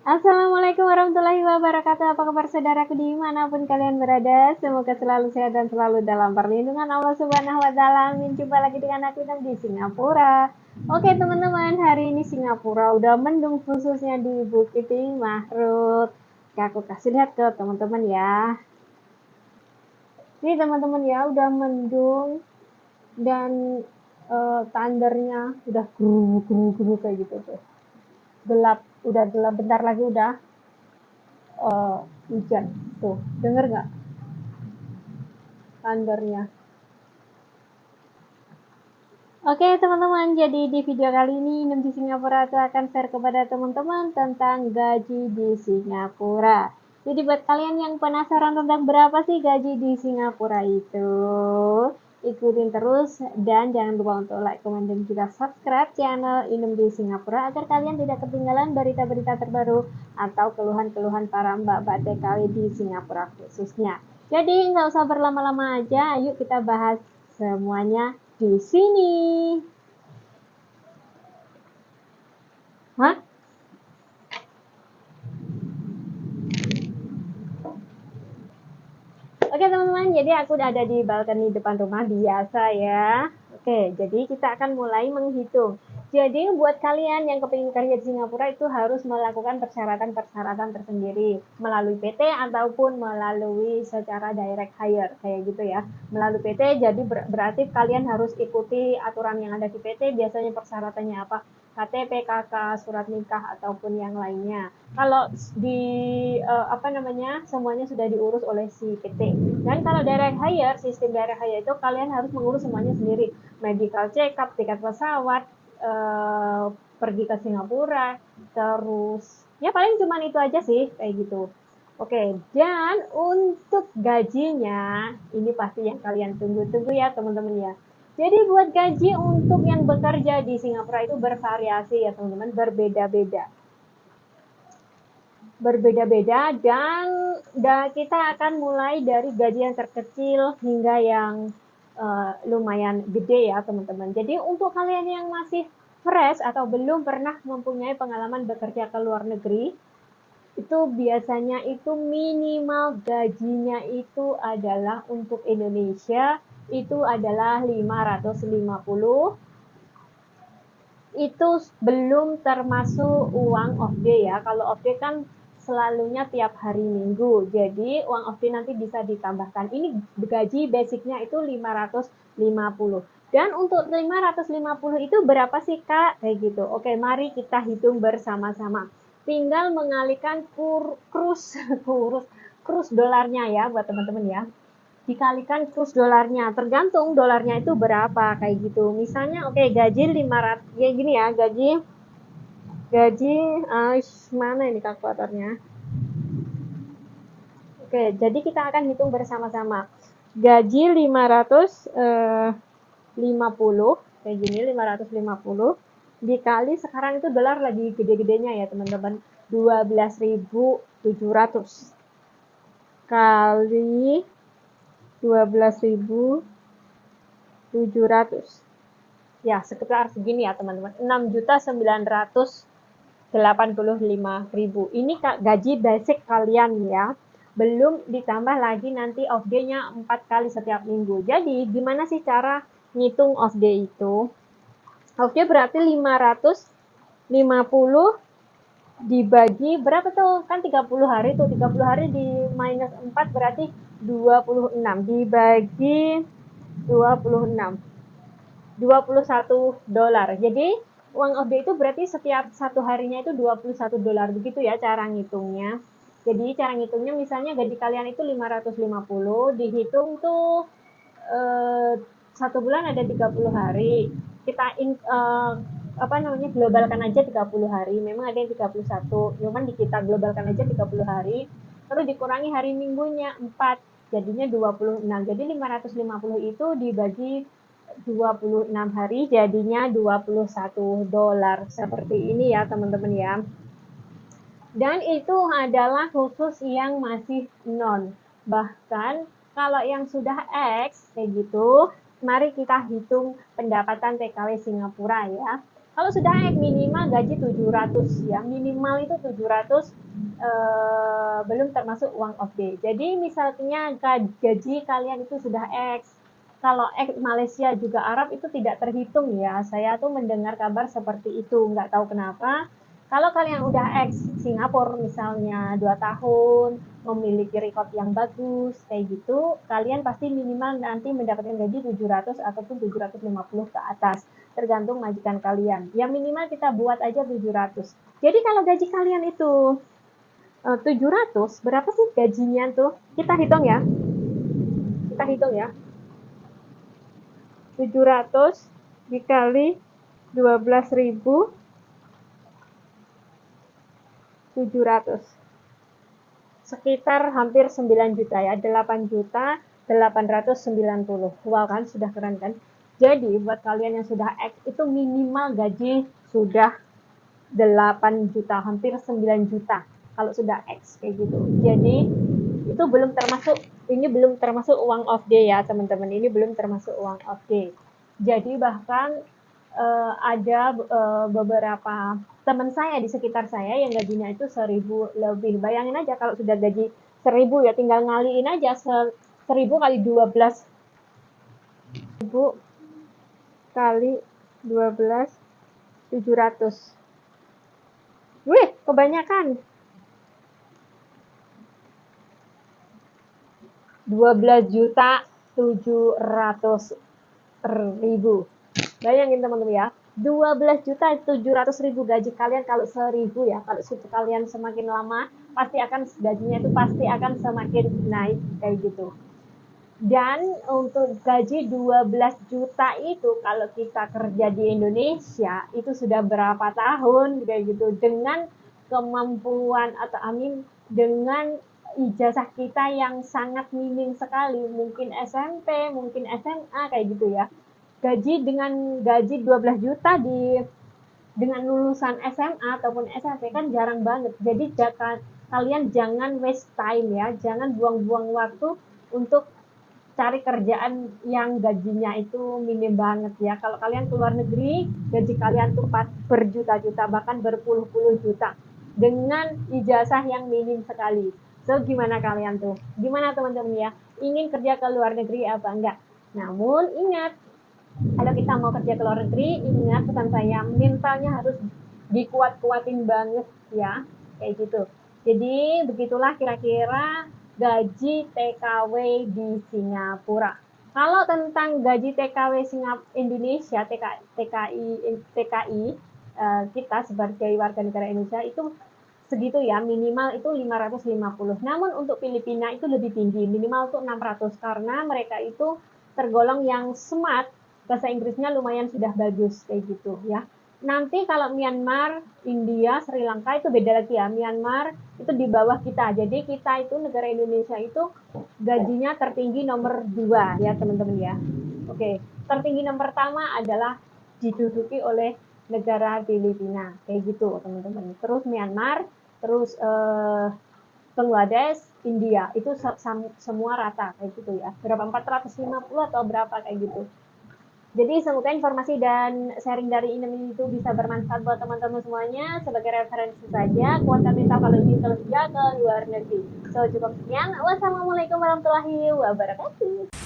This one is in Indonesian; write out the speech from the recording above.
Assalamualaikum warahmatullahi wabarakatuh. Apa kabar saudaraku dimanapun kalian berada? Semoga selalu sehat dan selalu dalam perlindungan Allah Subhanahu Wa Taala. Amin. Jumpa lagi dengan aku dan di Singapura. Oke teman-teman, hari ini Singapura udah mendung khususnya di Bukit Mahrut. Aku kasih lihat ke teman-teman ya. Ini teman-teman ya, udah mendung dan thundernya udah guru kayak gitu tuh. Gelap, udah gelap. Bentar lagi udah hujan. Tuh, denger nggak thundernya? Oke teman-teman, jadi di video kali ini Inem di Singapura aku akan share kepada teman-teman tentang gaji di Singapura. Jadi buat kalian yang penasaran tentang berapa sih gaji di Singapura itu, ikutin terus dan jangan lupa untuk like, comment, dan juga subscribe channel Inem di Singapura agar kalian tidak ketinggalan berita-berita terbaru atau keluhan-keluhan para mbak-mbak TKW di Singapura khususnya. Jadi nggak usah berlama-lama aja, ayo kita bahas semuanya di sini. Hah? Oke teman-teman, jadi aku udah ada di balkoni depan rumah biasa ya. Oke, jadi kita akan mulai menghitung. Jadi buat kalian yang kepingin kerja di Singapura itu harus melakukan persyaratan-persyaratan tersendiri melalui PT ataupun melalui secara direct hire kayak gitu ya. Melalui PT jadi berarti kalian harus ikuti aturan yang ada di PT. Biasanya persyaratannya apa? KTP, KK, surat nikah ataupun yang lainnya. Kalau di semuanya sudah diurus oleh si PT. Dan kalau direct hire, sistem direct hire itu kalian harus mengurus semuanya sendiri. Medical check up, tiket pesawat, pergi ke Singapura, terus ya paling cuma itu aja sih kayak gitu. Oke, dan untuk gajinya ini pasti yang kalian tunggu-tunggu ya teman-teman ya. Jadi buat gaji untuk yang bekerja di Singapura itu bervariasi ya teman-teman, berbeda-beda dan kita akan mulai dari gaji yang terkecil hingga yang lumayan gede ya teman-teman. Jadi untuk kalian yang masih fresh atau belum pernah mempunyai pengalaman bekerja ke luar negeri, itu biasanya itu minimal gajinya itu adalah untuk Indonesia itu adalah 550. Itu belum termasuk uang off day ya. Kalau off day kan selalunya tiap hari Minggu. Jadi uang off day nanti bisa ditambahkan. Ini gaji basicnya itu 550. Dan untuk 550 itu berapa sih Kak? Kayak gitu. Oke, mari kita hitung bersama-sama. Tinggal mengalihkan kurs dolarnya ya buat teman-teman ya, dikalikan kurs dolarnya, tergantung dolarnya itu berapa kayak gitu. Misalnya oke, gaji 500 ya gini ya, gaji gaji mana ini kalkulatornya. Oke, jadi kita akan hitung bersama-sama. Gaji 550 kayak gini, 550 dikali sekarang itu dolar lagi gede-gedenya ya teman-teman, 12.700 kali 12.700. Ya, sekitar segini ya teman-teman. 6.985.000. Ini gaji basic kalian ya. Belum ditambah lagi nanti off day-nya 4 kali setiap minggu. Jadi, gimana sih cara ngitung off day itu? Off day berarti 550 dibagi berapa tuh? Kan 30 hari tuh. 30 hari di minus 4 berarti 26. Dibagi 26. $21. Jadi uang off day itu berarti setiap satu harinya itu $21. Begitu ya cara ngitungnya. Jadi cara ngitungnya misalnya gaji kalian itu 550, dihitung tuh satu bulan ada 30 hari. Kita globalkan aja 30 hari. Memang ada yang 31, cuman kita globalkan aja 30 hari. Terus dikurangi hari minggunya 4, jadinya 26. Jadi 550 itu dibagi 26 hari jadinya $21. Seperti ini ya teman-teman ya. Dan itu adalah khusus yang masih non. Bahkan kalau yang sudah X kayak gitu, mari kita hitung pendapatan TKW Singapura ya. Kalau sudah naik minimal gaji 700 ya, minimal itu 700, belum termasuk uang off day. Jadi misalnya gaji kalian itu sudah X, kalau X Malaysia juga Arab itu tidak terhitung ya. Saya tuh mendengar kabar seperti itu, nggak tahu kenapa. Kalau kalian udah X Singapura misalnya 2 tahun, memiliki record yang bagus, kayak gitu, kalian pasti minimal nanti mendapatkan gaji 700 ataupun 750 ke atas, tergantung majikan kalian. Yang minimal kita buat aja 700. Jadi kalau gaji kalian itu 700, berapa sih gajinya tuh? Kita hitung ya. Kita hitung ya. 700 dikali 12.700. Sekitar hampir 9 juta ya. 8 juta 890. Wow kan, sudah keren kan? Jadi buat kalian yang sudah X itu minimal gaji sudah 8 juta, hampir 9 juta kalau sudah X kayak gitu. Jadi itu belum termasuk, ini belum termasuk uang off day ya teman-teman, ini belum termasuk uang off day. Jadi bahkan ada beberapa teman saya di sekitar saya yang gajinya itu 1.000 lebih. Bayangin aja kalau sudah gaji 1.000 ya, tinggal ngaliin aja 1.000 kali 12, 1.000 kali 12, 700. Wih, kebanyakan. 12.700.000. Bayangin teman-teman ya. 12.700.000 gaji kalian kalau 1.000 ya. Kalau kalian semakin lama, pasti akan gajinya itu pasti akan semakin naik kayak gitu. Dan untuk gaji 12 juta itu kalau kita kerja di Indonesia itu sudah berapa tahun kayak gitu, dengan kemampuan atau dengan ijazah kita yang sangat minim sekali, mungkin SMP, mungkin SMA kayak gitu ya. Dengan gaji 12 juta dengan lulusan SMA ataupun SMP kan jarang banget. Jadi kalian jangan waste time ya, jangan buang-buang waktu untuk cari kerjaan yang gajinya itu minim banget ya. Kalau kalian keluar negeri, gaji kalian tuh berjuta-juta, bahkan berpuluh-puluh juta dengan ijazah yang minim sekali. So, gimana kalian tuh? Gimana teman-teman ya? Ingin kerja ke luar negeri apa enggak? Namun ingat, kalau kita mau kerja ke luar negeri, ingat pesan saya, mentalnya harus dikuat-kuatin banget ya, kayak gitu. Jadi begitulah kira-kira gaji TKW di Singapura. Kalau tentang gaji TKW Indonesia, TKI kita sebagai warga negara Indonesia itu segitu ya, minimal itu 550. Namun untuk Filipina itu lebih tinggi, minimal itu 600 karena mereka itu tergolong yang smart, bahasa Inggrisnya lumayan sudah bagus kayak gitu ya. Nanti kalau Myanmar, India, Sri Lanka itu beda lagi ya. Myanmar itu di bawah kita. Jadi kita itu negara Indonesia itu gajinya tertinggi nomor 2 ya teman-teman ya. Oke, tertinggi nomor pertama adalah diduduki oleh negara Filipina kayak gitu teman-teman. Terus Myanmar, terus Bangladesh, India itu semua rata kayak gitu ya. Berapa 450 atau berapa kayak gitu. Jadi semoga informasi dan sharing dari ini itu bisa bermanfaat buat teman-teman semuanya. Sebagai referensi saja, kuota mental kalau ingin kerja ke luar negeri. So, cukup sekian. Wassalamualaikum warahmatullahi wabarakatuh.